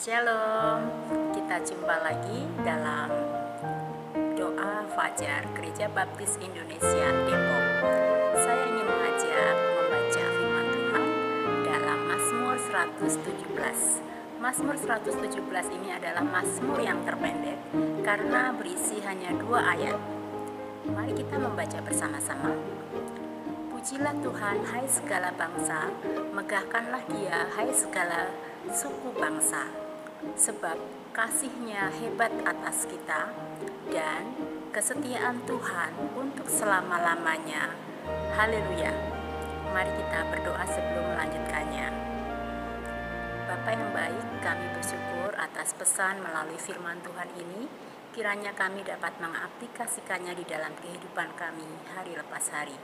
Shalom, kita jumpa lagi dalam doa Fajar Gereja Baptis Indonesia Depok. Saya ingin mengajak membaca firman Tuhan dalam Mazmur 117. Mazmur 117 ini adalah mazmur yang terpendek karena berisi hanya 2 ayat. Mari kita membaca bersama-sama. Pujilah Tuhan, hai segala bangsa, megahkanlah Dia, hai segala suku bangsa, sebab kasih-Nya hebat atas kita dan kesetiaan Tuhan untuk selama-lamanya. Haleluya. Mari kita berdoa sebelum melanjutkannya. Bapa yang baik, kami bersyukur atas pesan melalui firman Tuhan ini. Kiranya kami dapat mengaplikasikannya di dalam kehidupan kami hari lepas hari.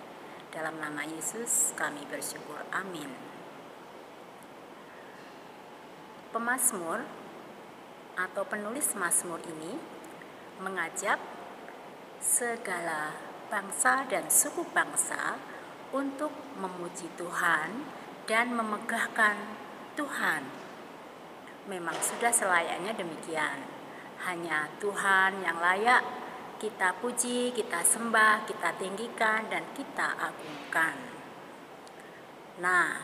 Dalam nama Yesus kami bersyukur. Amin. Pemazmur atau penulis mazmur ini mengajak segala bangsa dan suku bangsa untuk memuji Tuhan dan memegahkan Tuhan. Memang sudah selayaknya demikian. Hanya Tuhan yang layak kita puji, kita sembah, kita tinggikan, dan kita agungkan. Nah,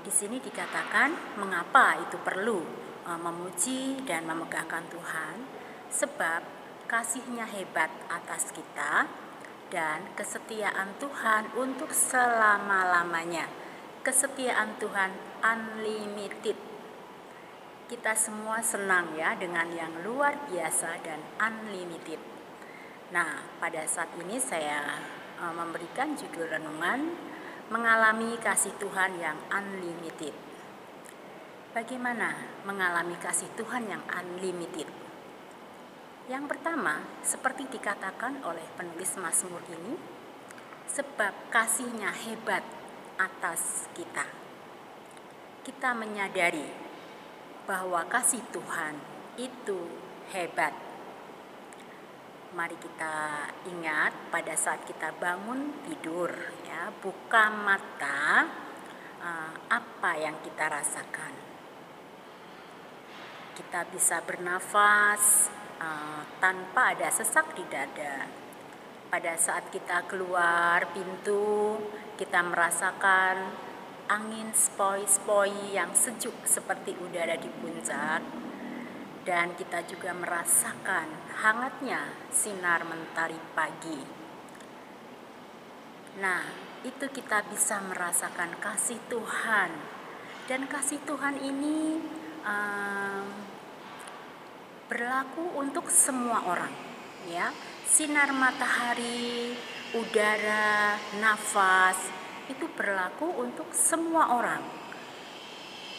di sini dikatakan mengapa itu perlu memuji dan memegahkan Tuhan, sebab kasih-Nya hebat atas kita dan kesetiaan Tuhan untuk selama-lamanya. Kesetiaan Tuhan unlimited. Kita semua senang ya dengan yang luar biasa dan unlimited. Nah, pada saat ini saya memberikan judul renungan mengalami kasih Tuhan yang unlimited. Bagaimana mengalami kasih Tuhan yang unlimited? Yang pertama, seperti dikatakan oleh penulis mazmur ini, sebab kasih-Nya hebat atas kita. Kita menyadari bahwa kasih Tuhan itu hebat. Mari kita ingat pada saat kita bangun tidur, ya, buka mata, apa yang kita rasakan. Kita bisa bernafas tanpa ada sesak di dada. Pada saat kita keluar pintu, kita merasakan angin sepoi-sepoi yang sejuk seperti udara di puncak. Dan kita juga merasakan hangatnya sinar mentari pagi. Nah, itu kita bisa merasakan kasih Tuhan. Dan kasih Tuhan ini berlaku untuk semua orang, ya. Sinar matahari, udara, nafas, itu berlaku untuk semua orang.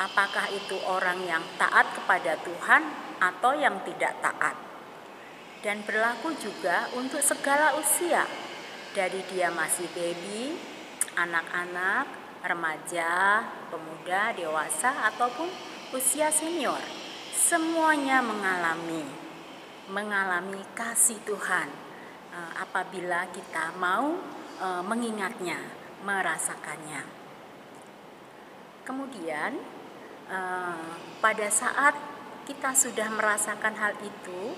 Apakah itu orang yang taat kepada Tuhan atau yang tidak taat. Dan berlaku juga untuk segala usia, dari dia masih baby, anak-anak, remaja, pemuda, dewasa, ataupun usia senior. Semuanya mengalami kasih Tuhan apabila kita mau mengingatnya, merasakannya. Kemudian pada saat kita sudah merasakan hal itu,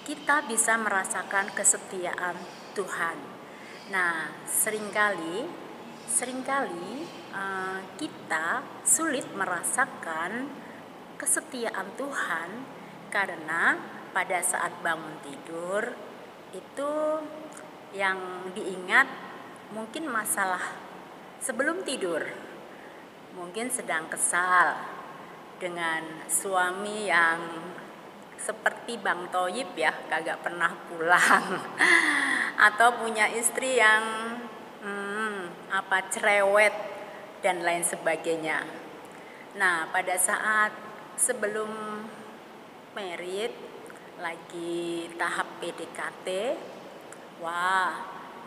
kita bisa merasakan kesetiaan Tuhan. Nah, seringkali kita sulit merasakan kesetiaan Tuhan karena pada saat bangun tidur itu yang diingat mungkin masalah sebelum tidur. Mungkin sedang kesal dengan suami yang seperti Bang Toyib ya, kagak pernah pulang. Atau punya istri yang cerewet dan lain sebagainya. Nah, pada saat sebelum married, lagi tahap PDKT, wah,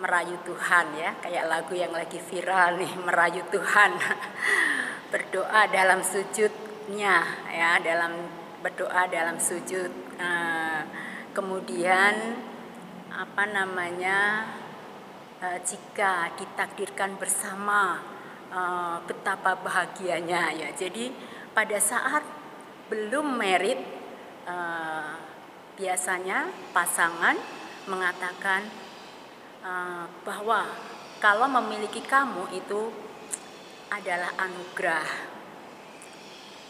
merayu Tuhan ya, kayak lagu yang lagi viral nih, merayu Tuhan. Berdoa dalam sujudnya ya, berdoa dalam sujud. Kemudian jika ditakdirkan bersama, betapa bahagianya ya. Jadi pada saat belum married, biasanya pasangan mengatakan bahwa kalau memiliki kamu itu adalah anugerah.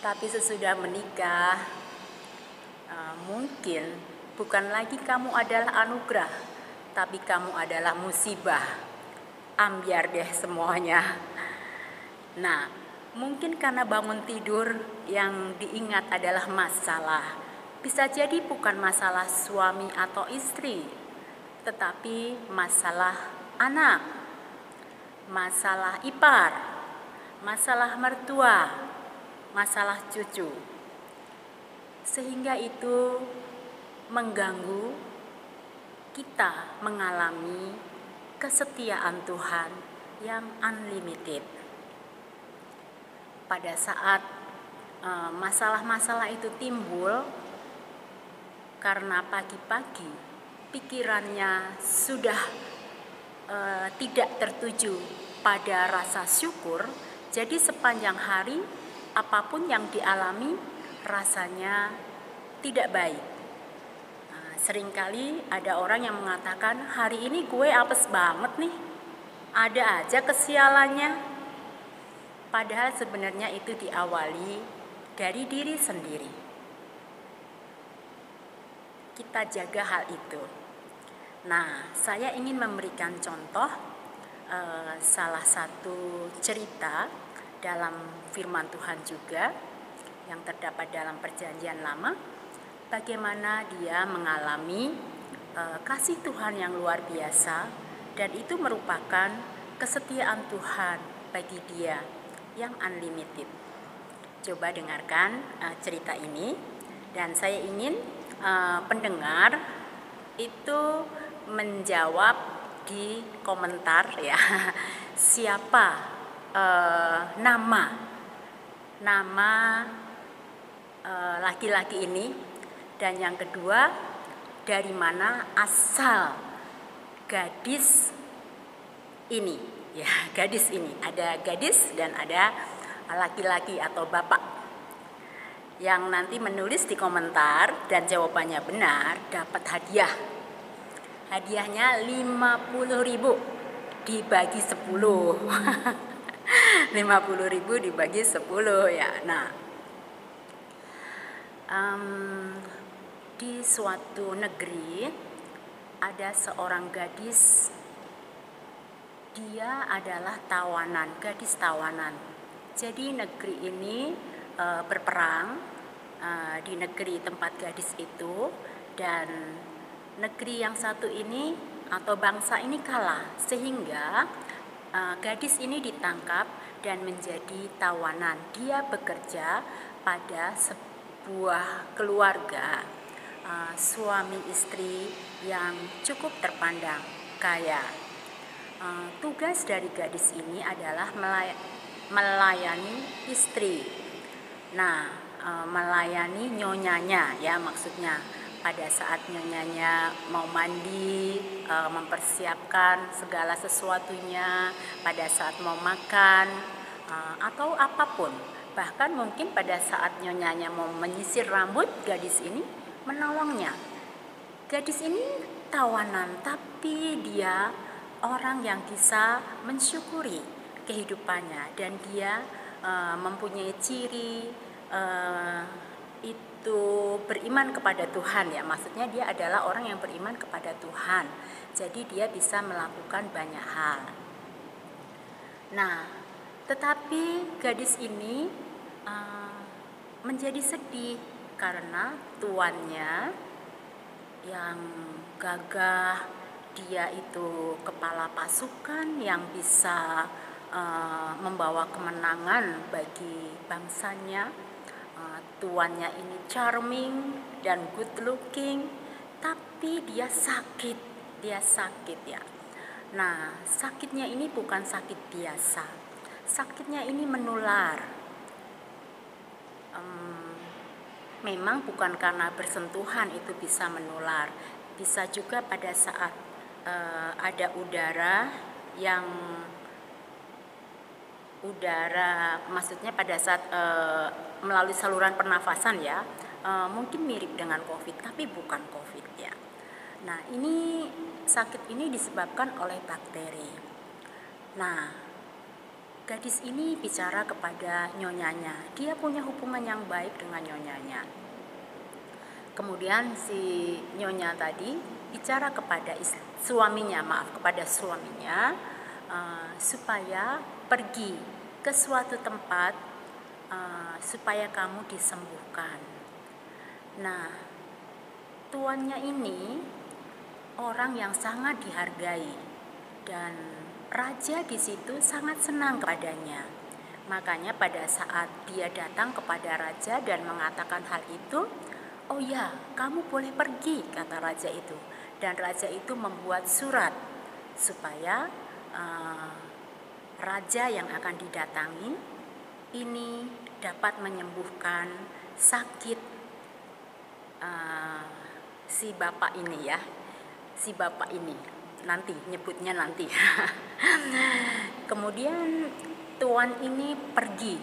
Tapi sesudah menikah, mungkin bukan lagi kamu adalah anugerah, tapi kamu adalah musibah. Ambiar deh semuanya. Nah, mungkin karena bangun tidur yang diingat adalah masalah. Bisa jadi bukan masalah suami atau istri, tetapi masalah anak, masalah ipar, masalah mertua, masalah cucu. Sehingga itu mengganggu kita mengalami kesetiaan Tuhan yang unlimited. Pada saat masalah-masalah itu timbul karena pagi-pagi pikirannya sudah tidak tertuju pada rasa syukur, jadi sepanjang hari apapun yang dialami rasanya tidak baik. Seringkali ada orang yang mengatakan, hari ini gue apes banget nih, ada aja kesialannya. Padahal sebenarnya itu diawali dari diri sendiri. Kita jaga hal itu. Nah, saya ingin memberikan contoh salah satu cerita dalam firman Tuhan juga yang terdapat dalam Perjanjian Lama, bagaimana dia mengalami kasih Tuhan yang luar biasa, dan itu merupakan kesetiaan Tuhan bagi dia yang unlimited. Coba dengarkan cerita ini, dan saya ingin pendengar itu menjawab di komentar ya, siapa nama laki-laki ini, dan yang kedua dari mana asal gadis ini. Ya, gadis ini, ada gadis dan ada laki-laki atau bapak. Yang nanti menulis di komentar dan jawabannya benar dapat hadiah. Hadiahnya 50.000 dibagi 10. 50.000 dibagi 10 ya. Nah, di suatu negeri ada seorang gadis. Dia adalah tawanan, gadis tawanan. Jadi negeri ini berperang di negeri tempat gadis itu, dan negeri yang satu ini atau bangsa ini kalah, sehingga gadis ini ditangkap dan menjadi tawanan. Dia bekerja pada sebuah keluarga suami istri yang cukup terpandang kaya. Tugas dari gadis ini adalah melayani istri. Nah, melayani nyonyanya ya, maksudnya pada saat nyonyanya mau mandi, mempersiapkan segala sesuatunya, pada saat mau makan, atau apapun. Bahkan mungkin pada saat nyonyanya mau menyisir rambut, gadis ini menolongnya. Gadis ini tawanan, tapi dia orang yang bisa mensyukuri kehidupannya, dan dia mempunyai ciri itu beriman kepada Tuhan ya, maksudnya dia adalah orang yang beriman kepada Tuhan, jadi dia bisa melakukan banyak hal. Nah, tetapi gadis ini menjadi sedih karena tuannya yang gagah, dia itu kepala pasukan yang bisa membawa kemenangan bagi bangsanya. Tuannya ini charming dan good looking, tapi dia sakit ya. Nah, sakitnya ini bukan sakit biasa, sakitnya ini menular. Memang bukan karena bersentuhan itu bisa menular, bisa juga pada saat ada udara yang udara, maksudnya pada saat melalui saluran pernafasan ya, mungkin mirip dengan COVID, tapi bukan COVID ya. Nah, ini sakit ini disebabkan oleh bakteri. Nah, gadis ini bicara kepada nyonyanya, dia punya hubungan yang baik dengan nyonyanya. Kemudian si nyonya tadi bicara kepada kepada suaminya supaya pergi ke suatu tempat supaya kamu disembuhkan. Nah, tuannya ini orang yang sangat dihargai dan raja di situ sangat senang kepadanya. Makanya pada saat dia datang kepada raja dan mengatakan hal itu, "Oh ya, kamu boleh pergi," kata raja itu. Dan raja itu membuat surat supaya raja yang akan didatangi ini dapat menyembuhkan sakit si bapak ini ya. Si bapak ini nanti nyebutnya nanti. Kemudian tuan ini pergi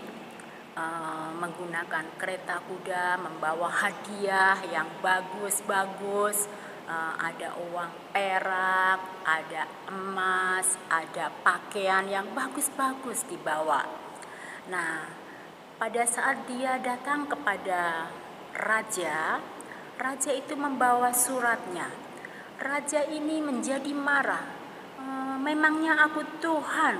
menggunakan kereta kuda, membawa hadiah yang bagus-bagus, ada uang perak, ada emas, ada pakaian yang bagus-bagus dibawa. Nah, pada saat dia datang kepada raja, raja itu membawa suratnya. Raja ini menjadi marah. Memangnya aku Tuhan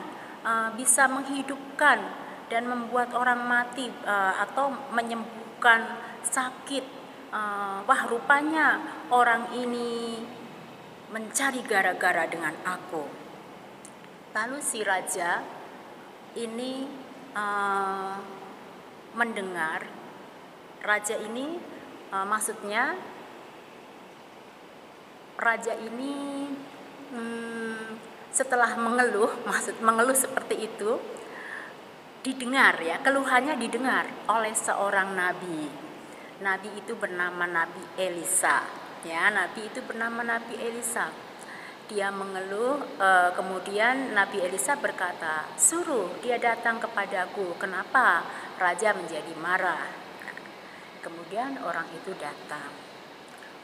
bisa menghidupkan dan membuat orang mati atau menyembuhkan sakit. Wah, rupanya orang ini mencari gara-gara dengan aku. Lalu si raja ini mendengar, raja ini maksudnya raja ini setelah mengeluh seperti itu, didengar ya, keluhannya didengar oleh seorang nabi. Nabi itu bernama Nabi Elisa ya, nabi itu bernama Nabi Elisa. Dia mengeluh, kemudian Nabi Elisa berkata, "Suruh dia datang kepadaku, kenapa raja menjadi marah?" Kemudian orang itu datang.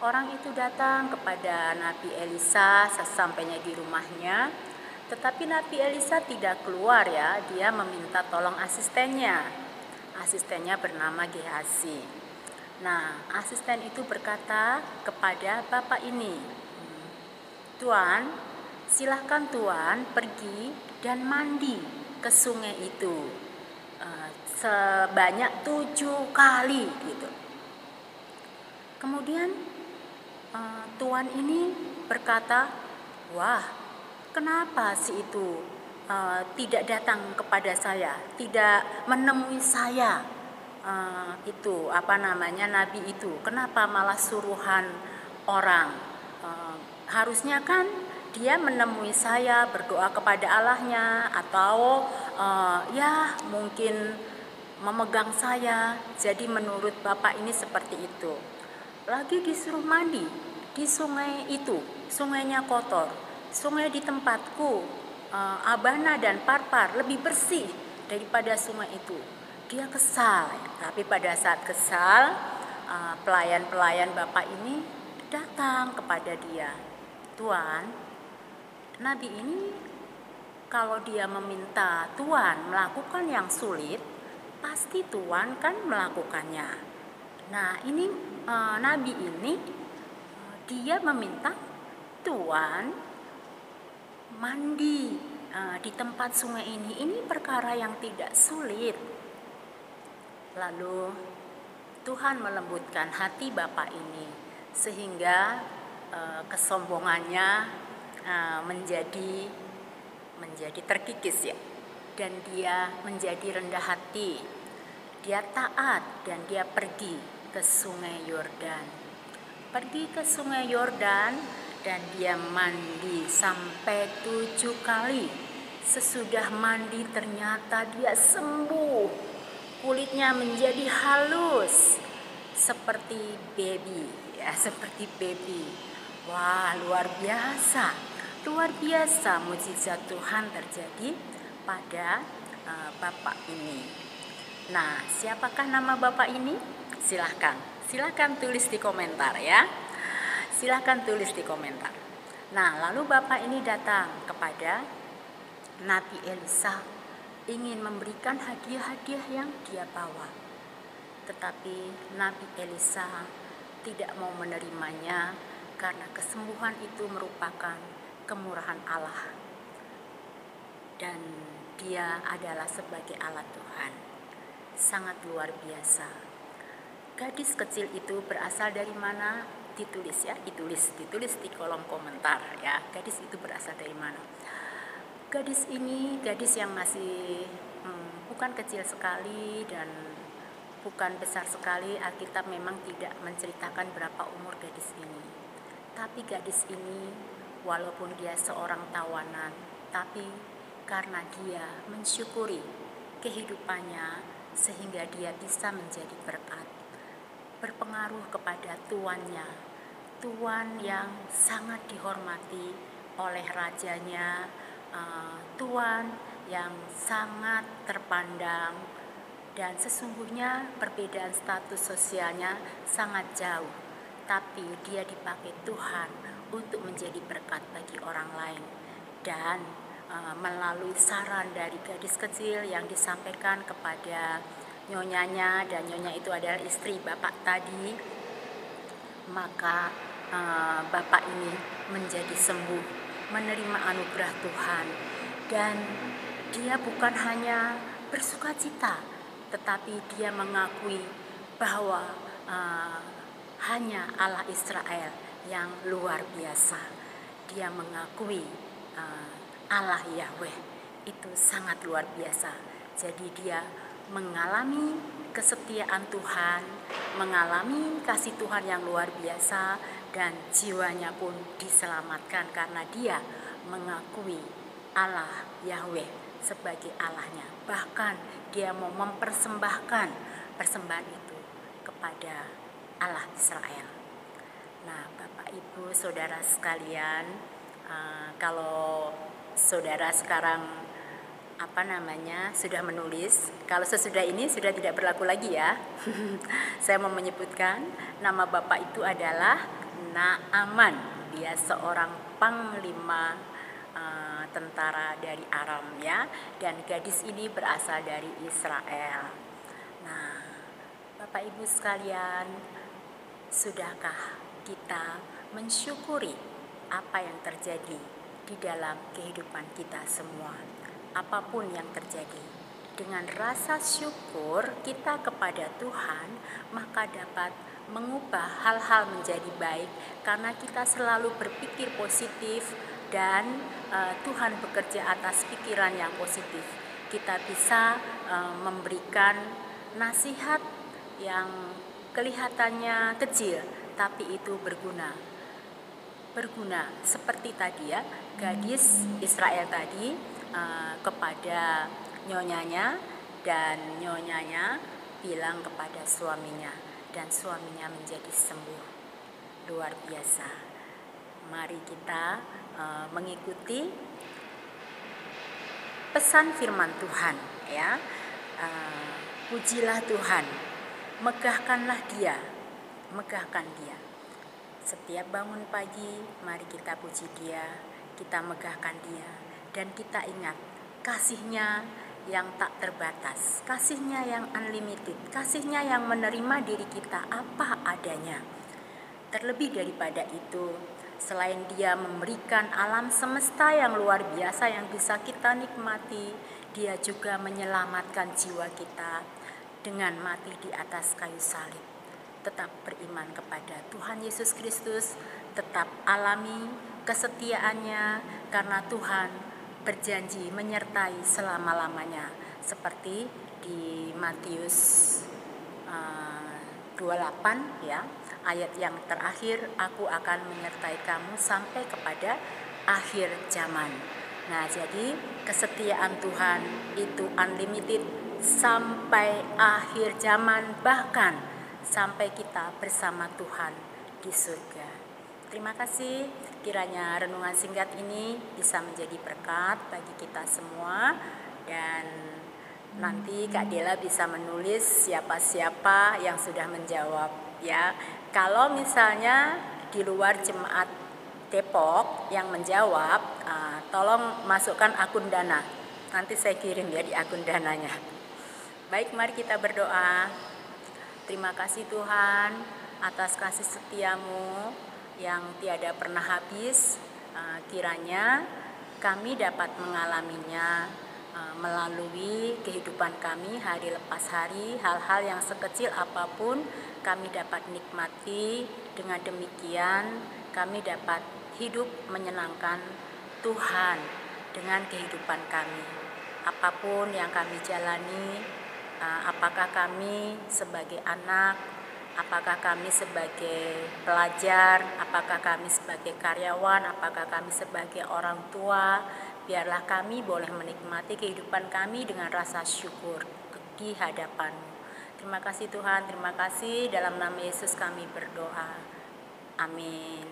Orang itu datang kepada Nabi Elisa sesampainya di rumahnya, tetapi Nabi Elisa tidak keluar ya, dia meminta tolong asistennya. Asistennya bernama Gehazi. Nah, asisten itu berkata kepada bapak ini, "Tuan, silahkan Tuan pergi dan mandi ke sungai itu sebanyak 7 kali gitu." Kemudian tuan ini berkata, "Wah, kenapa si itu tidak datang kepada saya, tidak menemui saya, itu nabi itu, kenapa malah suruhan orang? Harusnya kan dia menemui saya, berdoa kepada Allahnya, atau ya mungkin memegang saya." Jadi menurut bapak ini seperti itu. Lagi disuruh mandi di sungai itu, sungainya kotor. Sungai di tempatku, Abana dan Parpar, lebih bersih daripada sungai itu. Dia kesal, tapi pada saat kesal, pelayan-pelayan bapak ini datang kepada dia. "Tuan, nabi ini kalau dia meminta Tuan melakukan yang sulit, pasti Tuan kan melakukannya. Nah, ini nabi ini dia meminta Tuan mandi di tempat sungai ini. Ini perkara yang tidak sulit." Lalu Tuhan melembutkan hati bapak ini sehingga kesombongannya menjadi terkikis ya, dan dia menjadi rendah hati. Dia taat dan dia pergi ke sungai Yordan. Pergi ke sungai Yordan dan dia mandi sampai 7 kali. Sesudah mandi ternyata dia sembuh. Kulitnya menjadi halus seperti baby ya, seperti baby. Wah, luar biasa. Luar biasa mujizat Tuhan terjadi pada bapak ini. Nah, siapakah nama bapak ini? Silahkan tulis di komentar ya. Silahkan tulis di komentar. Nah, lalu bapak ini datang kepada Nabi Elisa, ingin memberikan hadiah-hadiah yang dia bawa. Tetapi Nabi Elisa tidak mau menerimanya karena kesembuhan itu merupakan kemurahan Allah. Dan dia adalah sebagai alat Tuhan. Sangat luar biasa. Gadis kecil itu berasal dari mana? Ditulis ya, ditulis di kolom komentar ya. Gadis itu berasal dari mana? Gadis ini gadis yang masih bukan kecil sekali dan bukan besar sekali. Alkitab memang tidak menceritakan berapa umur gadis ini. Tapi gadis ini walaupun dia seorang tawanan, tapi karena dia mensyukuri kehidupannya sehingga dia bisa menjadi berkat, berpengaruh kepada tuannya, tuan yang sangat dihormati oleh rajanya, tuan yang sangat terpandang, dan sesungguhnya perbedaan status sosialnya sangat jauh, tapi dia dipakai Tuhan untuk menjadi berkat bagi orang lain. Dan melalui saran dari gadis kecil yang disampaikan kepada nyonyanya, dan nyonya itu adalah istri bapak tadi, maka bapak ini menjadi sembuh, menerima anugerah Tuhan, dan dia bukan hanya bersukacita, tetapi dia mengakui bahwa hanya Allah Israel yang luar biasa. Dia mengakui Allah Yahweh itu sangat luar biasa. Jadi dia mengalami kesetiaan Tuhan, mengalami kasih Tuhan yang luar biasa, dan jiwanya pun diselamatkan karena dia mengakui Allah Yahweh sebagai Allahnya. Bahkan dia mau mempersembahkan persembahan itu kepada Allah Israel. Nah, Bapak Ibu Saudara sekalian, kalau saudara sekarang sudah menulis, kalau sesudah ini sudah tidak berlaku lagi ya. Saya mau menyebutkan nama bapak itu adalah Naaman. Dia seorang panglima tentara dari Aram ya, dan gadis ini berasal dari Israel. Nah, Bapak Ibu sekalian, sudahkah kita mensyukuri apa yang terjadi di dalam kehidupan kita semua? Apapun yang terjadi, dengan rasa syukur kita kepada Tuhan, maka dapat mengubah hal-hal menjadi baik karena kita selalu berpikir positif, dan Tuhan bekerja atas pikiran yang positif. Kita bisa memberikan nasihat yang kelihatannya kecil, tapi itu berguna seperti tadi ya, gadis Israel tadi kepada nyonyanya, dan nyonyanya bilang kepada suaminya, dan suaminya menjadi sembuh. Luar biasa. Mari kita mengikuti pesan firman Tuhan ya. Pujilah Tuhan, megahkan Dia. Setiap bangun pagi, mari kita puji Dia, kita megahkan Dia, dan kita ingat kasih-Nya yang tak terbatas, kasih-Nya yang unlimited, kasih-Nya yang menerima diri kita apa adanya. Terlebih daripada itu, selain Dia memberikan alam semesta yang luar biasa yang bisa kita nikmati, Dia juga menyelamatkan jiwa kita dengan mati di atas kayu salib. Tetap beriman kepada Tuhan Yesus Kristus, tetap alami kesetiaannya, karena Tuhan berjanji menyertai selama-lamanya, seperti di Matius 28 ya, ayat yang terakhir, aku akan menyertai kamu sampai kepada akhir zaman. Nah, jadi kesetiaan Tuhan itu unlimited sampai akhir zaman, bahkan sampai kita bersama Tuhan di surga. Terima kasih, kiranya renungan singkat ini bisa menjadi berkat bagi kita semua, dan Nanti Kak Dela bisa menulis siapa-siapa yang sudah menjawab ya. Kalau misalnya di luar jemaat Depok yang menjawab, tolong masukkan akun Dana. Nanti saya kirim ya di akun Dananya. Baik, mari kita berdoa. Terima kasih Tuhan atas kasih setiamu yang tiada pernah habis. Kiranya kami dapat mengalaminya melalui kehidupan kami hari lepas hari. Hal-hal yang sekecil apapun kami dapat nikmati. Dengan demikian kami dapat hidup menyenangkan Tuhan dengan kehidupan kami. Apapun yang kami jalani, apakah kami sebagai anak, apakah kami sebagai pelajar, apakah kami sebagai karyawan, apakah kami sebagai orang tua, biarlah kami boleh menikmati kehidupan kami dengan rasa syukur di hadapan-Mu. Terima kasih Tuhan, terima kasih. Dalam nama Yesus kami berdoa. Amin.